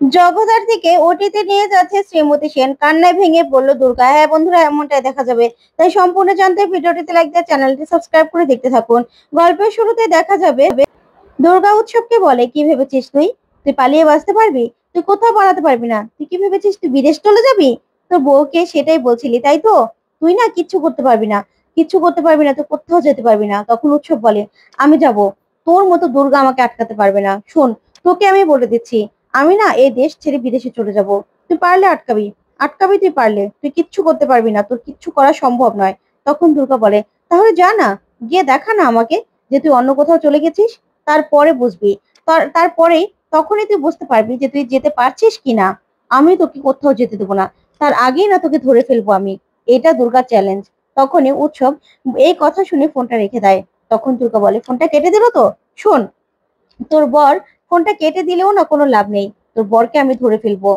জগদ্ধাত্রীকে ওটিতে নিয়ে যাচ্ছে শ্রীমতী সেন, কান্নায় ভেঙে পড়ল দুর্গা। হ্যাঁ বন্ধুরা, এমনটাই দেখা যাবে। তাই সম্পূর্ণ জানতে ভিডিওটিতে লাইক দিয়ে চ্যানেলটি সাবস্ক্রাইব করে দেখতে থাকুন। গল্পের শুরুতে দেখা যাবে দুর্গা উৎসবকে বলে, কি ভেবেছিস তুই তুই পালিয়ে বাঁচতে পারবি? তুই কোথাও পালাতে পারবি না। তুই কি ভেবেছিস তুই বিদেশ চলে যাবি? তোর বউকে সেটাই বলছিলি তাই তো? তুই না কিচ্ছু করতে পারবি না, কিচ্ছু করতে পারবি না, তুই কোথাও যেতে পারবি না। তখন উৎসব বলে, আমি যাব, তোর মতো দুর্গা আমাকে আটকাতে পারবে না। শোন, তোকে আমি বলে দিচ্ছি, আমি না এই দেশ ছেড়ে বিদেশে চলে যাব। তুই পারলে আটকাবি, আটকাবি, তুই পারলে, তুই কিচ্ছু করতে পারবি না, তোর কিচ্ছু করা সম্ভব নয়। তখন দুর্গা বলে, তাহলে যা না, গিয়ে দেখা না আমাকে যে তুই অন্য কোথাও চলে গেছিস। তারপরে বুঝবি, তারপরেই তখনই তুই বুঝতে পারবি যে তুই যেতে পারছিস কিনা। আমি তোকে কোথাও যেতে দেবো না, তার আগেই না তোকে ধরে ফেলবো আমি। এটা দুর্গার চ্যালেঞ্জ। তখনই উৎসব এই কথা শুনে ফোনটা রেখে দেয়। তখন দুর্গা বলে, ফোনটা কেটে দিল তো? শোন, তোর বর ফোনটা কেটে দিলেও না কোনো লাভ নেই, তোর বরকে আমি ধরে ফেলবো।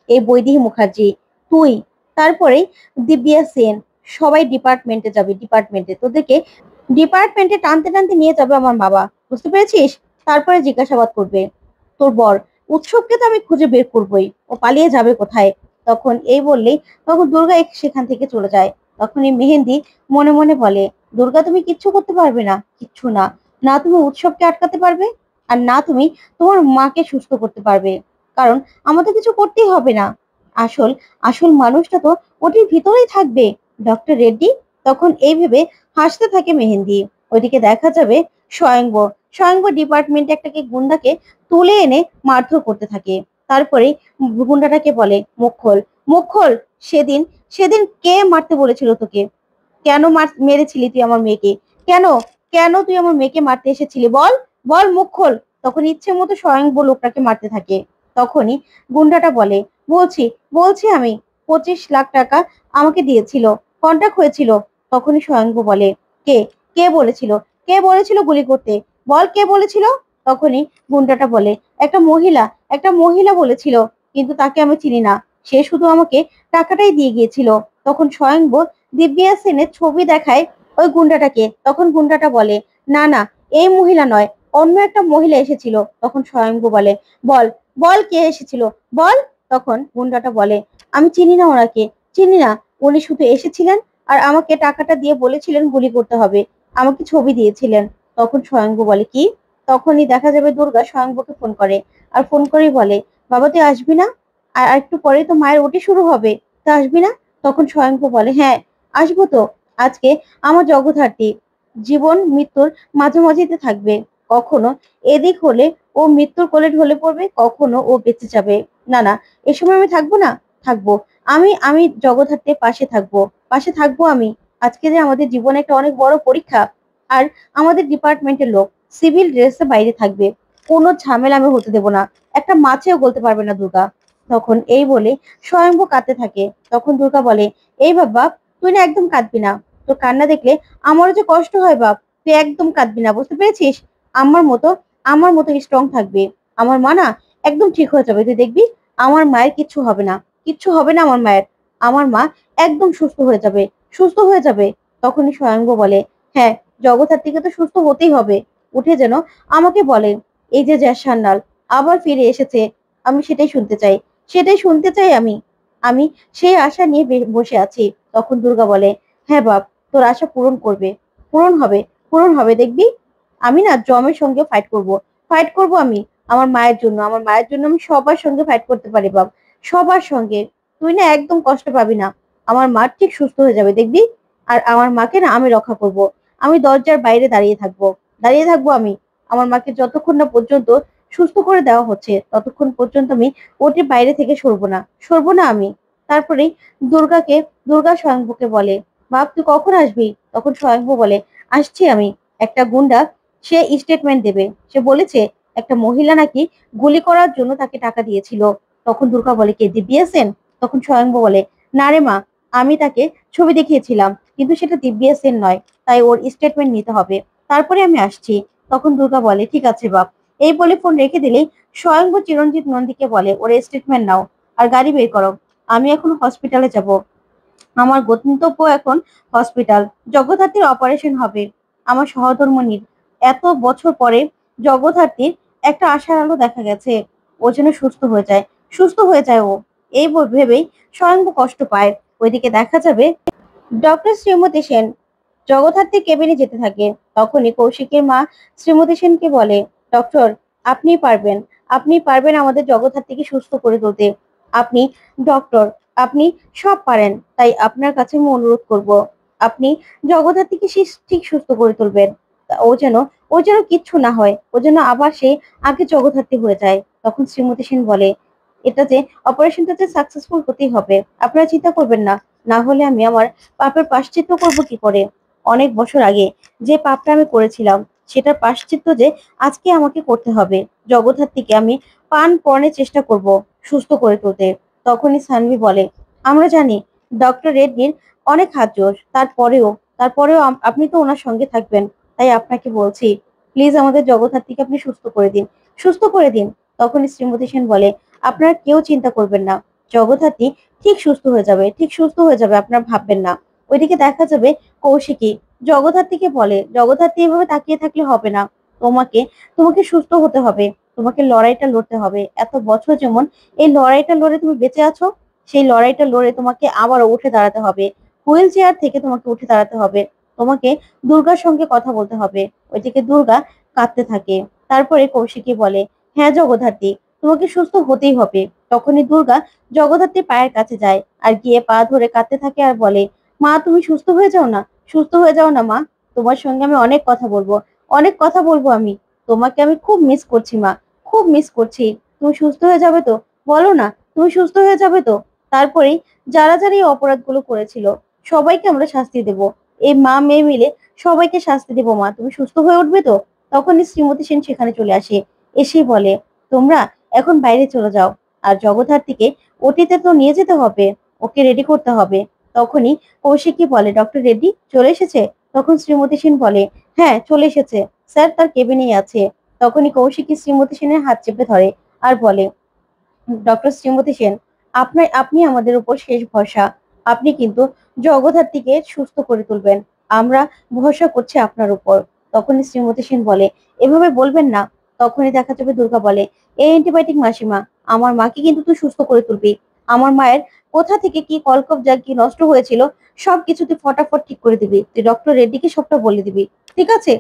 এই বৈদেহী মুখার্জি, তুই, তারপরে দিব্যা সেন, সবাই ডিপার্টমেন্টে যাবে। ডিপার্টমেন্টে তোদেরকে ডিপার্টমেন্টে টানতে টানতে নিয়ে যাবে আমার বাবা, বুঝতে পেরেছিস? তারপরে জিজ্ঞাসাবাদ করবে তোর বর। উৎসবকে তো আমি খুঁজে বের করবোই, ও পালিয়ে যাবে কোথায়। তখন এই বললেই তখন দুর্গা সেখান থেকে চলে যায়। তখন এই মেহেন্দি মনে মনে বলে, দুর্গা তুমি কিচ্ছু করতে পারবে না, কিচ্ছু না। না তুমি উৎসবকে আটকাতে পারবে, আর না তুমি তোমার মাকে সুস্থ করতে পারবে। কারণ আমাদের কিছু করতেই হবে না। আসল আসল মানুষটা তো ওটির ভিতরেই থাকবে, ডক্টর রেড্ডি। তখন এই ভেবে হাসতে থাকে মেহেন্দি। ওইদিকে দেখা যাবে স্বয়ংবর স্বয়ংবর ডিপার্টমেন্টে একটাকে গুন্ডাকে তুলে এনে মারধর করতে থাকে। তারপরে গুন্ডাটাকে বলে, মুখ খোল, মুখ খোল। সেদিন সেদিন কে মারতে বলেছিল তোকে? কেন মেরেছিলি তুই আমার মেয়েকে? কেন কেন তুই আমার মেয়েকে মারতে এসেছিলি? বল, বল, মুখ খোল। তখন ইচ্ছে মতো স্বয়ংবর লোকটাকে মারতে থাকে। তখনই গুন্ডাটা বলে, বলছি বলছি আমি 25 লাখ টাকা আমাকে দিয়েছিল, কন্ট্রাক্ট হয়েছিল। তখনই স্বয়ংবর বলে, কে কে বলেছিল, কে বলেছিল গুলি করতে? বল, কে বলেছিল? তখনই গুন্ডাটা বলে, একটা মহিলা বলেছিল, কিন্তু তাকে আমি চিনি না, সে শুধু আমাকে টাকাটাই দিয়ে গিয়েছিল। তখন স্বয়ংবর দিব্যা সেনের ছবি দেখায় ওই গুন্ডাটাকে। তখন গুন্ডাটা বলে, না না, এই মহিলা নয়, অন্য একটা মহিলা এসেছিল। তখন স্বয়ংবর বলে, বল, বল কে এসেছিল, বল। তখন গুন্ডাটা বলে, আমি চিনি না ওনাকে, চিনি না। উনি শুধু এসেছিলেন আর আমাকে টাকাটা দিয়ে বলেছিলেন গুলি করতে হবে, আমাকে ছবি দিয়েছিলেন। তখন স্বয়ংবর বলে, কি? তখনই দেখা যাবে দুর্গা স্বয়ংবরকে ফোন করে, আর ফোন করেই বলে, বাবা তুই আসবি না? আর একটু পরে তো মায়ের ওটি শুরু হবে, তা আসবি না? তখন স্বয়ংবর বলে, হ্যাঁ আসবো তো। আজকে আমার জগদ্ধাত্রী জীবন মৃত্যুর মাঝামাঝিতে থাকবে। কখনো এদিক হলে ও মৃত্যুর কোলে ঢলে পড়বে, কখনো ও বেঁচে যাবে। না না, এ সময় আমি থাকবো না, থাকবো। আমি জগদ্ধাত্রীর পাশে থাকবো, পাশে থাকবো আমি। আজকে যে আমাদের জীবনে একটা অনেক বড় পরীক্ষা, আর আমাদের ডিপার্টমেন্টের লোক সিভিল ড্রেসে বাইরে থাকবে, কোনো ঝামেলা আমি হতে দেবো না। একটা মাছেও গলতে পারবে না দুর্গা। তখন এই বলে স্বয়ংভু কাঁদতে থাকে। তখন দুর্গা বলে, এই বাবা, তুই না একদম কাঁদবি না, তোর কান্না দেখলে আমারও যে কষ্ট হয় বাপ। তুই একদম কাঁদবি না, বুঝতে পেরেছিস? আমার মতো আমার মতো স্ট্রং থাকবে। আমার মা না একদম ঠিক হয়ে যাবে, তুই দেখবি। আমার মায়ের কিচ্ছু হবে না, কিচ্ছু হবে না আমার মায়ের। আমার মা একদম সুস্থ হয়ে যাবে, সুস্থ হয়ে যাবে। তখনই স্বয়ংভু বলে, হ্যাঁ, জগদ্ধাত্রীকে তো সুস্থ হতেই হবে। উঠে যেন আমাকে বলে, এই যে সান্যাল আবার ফিরে এসেছে, আমি সেটাই শুনতে চাই, সেটাই শুনতে চাই আমি। আমি সেই আশা নিয়ে বসে আছি। তখন দুর্গা বলে, হ্যাঁ বাপ, তোর আশা পূরণ করবে, পূরণ হবে, পূরণ হবে, দেখবি। আমি না জমের সঙ্গে ফাইট করব, ফাইট করব আমি। আমার মায়ের জন্য, আমার মায়ের জন্য আমি সবার সঙ্গে ফাইট করতে পারি বাপ, সবার সঙ্গে। তুই না একদম কষ্ট পাবি না, আমার মা ঠিক সুস্থ হয়ে যাবে, দেখবি। আর আমার মাকে না আমি রক্ষা করব। আমি দরজার বাইরে দাঁড়িয়ে থাকবো, দাঁড়িয়ে থাকবো আমি। আমার মাকে যতক্ষণ না পর্যন্ত সুস্থ করে দেওয়া হচ্ছে, ততক্ষণ পর্যন্ত আমি ওটির বাইরে থেকে সরবো না, সরবো না আমি। তারপরেই দুর্গাকে দুর্গা স্বয়ংভূকে বলে, বাপ তুই কখন আসবি? তখন স্বয়ংভূ বলে, আসছি আমি। একটা গুন্ডা সে স্টেটমেন্ট দেবে, সে বলেছে একটা মহিলা নাকি গুলি করার জন্য তাকে টাকা দিয়েছিল। তখন দুর্গা বলে, কে, দিব্যা সেন? তখন স্বয়ংভূ বলে, না রে মা, আমি তাকে ছবি দেখিয়েছিলাম, কিন্তু সেটা দিব্যা সেন নয়, তাই ওর স্টেটমেন্ট নিতে হবে, তারপরে আমি আসছি। তখন দুর্গা বলে, ঠিক আছে বাপ। এই বলে ফোন রেখে দিলেই স্বয়ংভূ চিরঞ্জিত নন্দীকে বলে, ওর স্টেটমেন্ট নাও আর গাড়ি বের করো, আমি এখন হসপিটালে যাব। আমার গন্তব্য এখন হসপিটাল, জগদ্ধাত্রীর অপারেশন হবে। আমার সহধর্মণীর এত বছর পরে জগদ্ধাত্রীর একটা আশার আলো দেখা গেছে, ও যেন সুস্থ হয়ে যায়। সুস্থ হয়ে যায় ও। এই ভেবেই স্বয়ং কষ্ট পায়। ওইদিকে দেখা যাবে ডক্টর শ্রীমতী সেন জগদ্ধাত্রীর কেবিনে যেতে থাকে। তখনই কৌশিকের মা শ্রীমতী সেনকে বলে, ডক্টর, আপনি পারবেন, আপনি পারবেন আমাদের জগদ্ধাত্রীকে সুস্থ করে তুলতে। আপনি ডক্টর, আপনি সব পারেন। তাই আপনার কাছে আমি অনুরোধ করব, আপনি জগদ্ধাত্রীকে ঠিক সুস্থ করে তুলবেন। ও যেন কিচ্ছু না হয়, ও যেন আবার সে আগে জগদ্ধাত্রী হয়ে যায়। তখন শ্রীমতী সেন বলে, অপারেশনটা যে সাকসেসফুল হতেই হবে, আপনারা চিন্তা করবেন না। না হলে আমি আমার পাপের প্রায়শ্চিত্ত করবো কি করে? অনেক বছর আগে যে পাপটা আমি করেছিলাম সেটার প্রায়শ্চিত্ত যে আজকে আমাকে করতে হবে। জগদ্ধাত্রীকে আমি প্রাণপণে চেষ্টা করব সুস্থ করে তুলতে। তখনই সানভি বলে, আমরা জানি ডক্টর রেড্ডির অনেক হাত জোর, তারপরেও আপনি তো ওনার সঙ্গে থাকবেন। তাই আপনাকে বলছি, প্লিজ আমাদের জগদ্ধাত্রীকে আপনি সুস্থ করে দিন, সুস্থ করে দিন। তখনই শ্রীমতী সেন বলে, আপনারা কেউ চিন্তা করবেন না, জগদ্ধাত্রী ঠিক সুস্থ হয়ে যাবে, ঠিক সুস্থ হয়ে যাবে, আপনারা ভাববেন না। ওইদিকে দেখা যাবে কৌশিকী জগদ্ধাত্রীকে বলে, জগদ্ধাত্রী এভাবে তাকিয়ে থাকলে হবে না, তোমাকে তোমাকে সুস্থ হতে হবে, তোমাকে লড়াইটা লড়তে হবে। এত বছর যেমন এই লড়াইটা লড়ে তুমি বেঁচে আছো, সেই লড়াইটা লড়ে তোমাকে আবারও উঠে দাঁড়াতে হবে। হুইল চেয়ার থেকে তোমাকে উঠে দাঁড়াতে হবে। তোমাকে দুর্গার সঙ্গে কথা বলতে হবে। ওইদিকে দুর্গা কাঁদতে থাকে। তারপরে কৌশিকী বলে, হ্যাঁ জগদ্ধাত্রী, তোমাকে সুস্থ হতেই হবে। তখনই দুর্গা জগদ্ধাত্রীর পায়ের কাছে যায় আর গিয়ে পা ধরে কাঁদতে থাকে আর বলে, মা তুমি সুস্থ হয়ে যাও না, সুস্থ হয়ে যাও না মা। তোমার সঙ্গে আমি অনেক কথা বলবো, অনেক কথা বলবো আমি। তোমাকে আমি খুব মিস করছি মা, খুব মিস করছি। তুমি সুস্থ হয়ে যাবে তো? বলো না, তুমি সুস্থ হয়ে যাবে তো? তারপরেই যারা এই অপরাধগুলো করেছিল সবাইকে আমরা শাস্তি দেব। এই মা মেয়ে মিলে সবাইকে শাস্তি দেবো মা, তুমি সুস্থ হয়ে উঠবে তো? তখনই শ্রীমতী সেন সেখানে চলে আসে। এসে বলে, তোমরা এখন বাইরে চলে যাও, আর জগদ্ধাত্রীকে ওটিতে তো নিয়ে যেতে হবে, ওকে রেডি করতে হবে। তখনই কৌশিকী বলে, ডক্টর রেড্ডি চলে এসেছে? তখন শ্রীমতী সেন বলে, হ্যাঁ চলে এসেছে স্যার, তার কেবিনেই আছে। তখনই কৌশিকী শ্রীমতী সেনের হাত চেপে ধরে আর বলে, ডক্টর শ্রীমতী সেন, আপনি আমাদের উপর শেষ ভরসা। আপনি কিন্তু জগদ্ধাত্রীকে সুস্থ করে তুলবেন। আমরা ভরসা করছি আপনার উপর। তখনই শ্রীমতী সেন বলে, এভাবে বলবেন না। তখনই দেখা যাবে দুর্গা বলে, এই অ্যান্টিবায়োটিক মাসিমা, আমার মাকে কিন্তু তুই সুস্থ করে তুলবি। আমার মায়ের কোথা থেকে কি কলকবজা কি নষ্ট হয়েছিল সবকিছু তুই ফটাফট ঠিক করে দিবি। তুই ডক্টর রেড্ডিকে সবটা বলে দিবি, ঠিক আছে?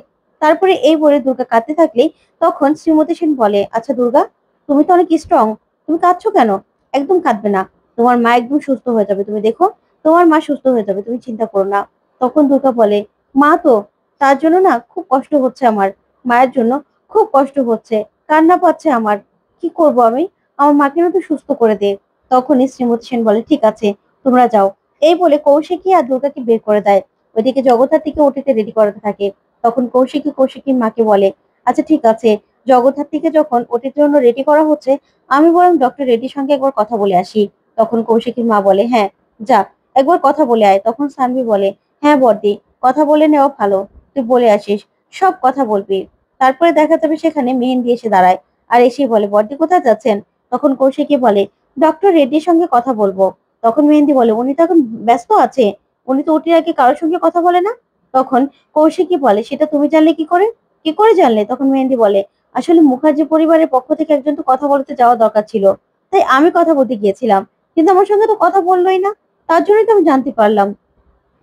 তারপরে এই বলে দুর্গা কাঁদতে থাকলেই তখন শ্রীমতী সেন বলে, আচ্ছা দুর্গা, তুমি তো অনেক স্ট্রং, তুমি কাঁদছো কেন? একদম কাঁদবে না, তোমার মা একদম সুস্থ হয়ে যাবে, তুমি দেখো, তোমার মা সুস্থ হয়ে যাবে, তুমি চিন্তা করো না। তখন দুর্গা বলে, মা তো, তার জন্য না খুব কষ্ট হচ্ছে আমার, মায়ের জন্য খুব কষ্ট হচ্ছে, কান্না পাচ্ছে আমার, কি করব আমি, আমার মাকে না তুই সুস্থ করে দে। তখনই শ্রীমতী সেন বলে, ঠিক আছে তোমরা যাও। এই বলে কৌশিকী আর দুর্গাকে বের করে দেয়। ওইদিকে জগদ্ধাত্রীকে ওটিতে রেডি করাতে থাকে। তখন কৌশিকীর মাকে বলে, আচ্ছা ঠিক আছে, জগদ্ধাত্রীকে যখন ওটির জন্য রেডি করা হচ্ছে, আমি বরং ডক্টর রেড্ডির সঙ্গে একবার কথা বলে আসি। তখন কৌশিকীর মা বলে, হ্যাঁ যা, একবার কথা বলে আয়। তখন সানভি বলে, হ্যাঁ বড়দি, কথা বলে নেওয়া ভালো, তুই বলে আসিস, সব কথা বলবি। তারপরে দেখা যাবে সেখানে মেহেন্দি এসে দাঁড়ায় আর এসে বলে, বড়দি কোথায় যাচ্ছেন? তখন কৌশিকী বলে, ডক্টর রেড্ডির সঙ্গে কথা বলবো। তখন মেহেন্দি বলে, উনি তো এখন ব্যস্ত আছে, উনি তো ওটির আগে কারোর সঙ্গে কথা বলে না। তখন কৌশিকী বলে, সেটা তুমি জানলে কি করে? কি করে জানলে? তখন মেহেন্দি বলে, আসলে মুখার্জি পরিবারের পক্ষ থেকে একজন তো কথা বলতে যাওয়া দরকার ছিল, তাই আমি কথা বলতে গিয়েছিলাম, কিন্তু আমার সঙ্গে তো কথা বললোই না, তার জন্যই তো আমি জানতে পারলাম।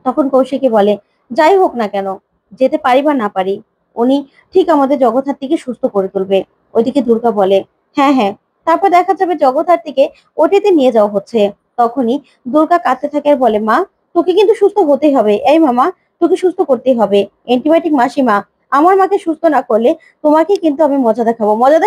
তখন কৌশিকী বলে, যাই হোক না কেন, যেতে পারি বা না পারি, উনি ঠিক আমাদের জগদ্ধাত্রীকে সুস্থ করে তুলবে। ওইদিকে দুর্গা বলে, হ্যাঁ হ্যাঁ। তারপর দেখা যাবে জগদ্ধাত্রীকে ওটিতে নিয়ে যাওয়া হচ্ছে। তখনই দুর্গা কাঁদতে থাকে আর বলে, মা তোকে কিন্তু সুস্থ হতেই হবে, এই মামা, তোকে সুস্থ করতেই হবে। অ্যান্টিবায়োটিক মাসিমা, আমার মাকে সুস্থ না করলে তোমাকে কিন্তু আমি মজা দেখাবো, মজা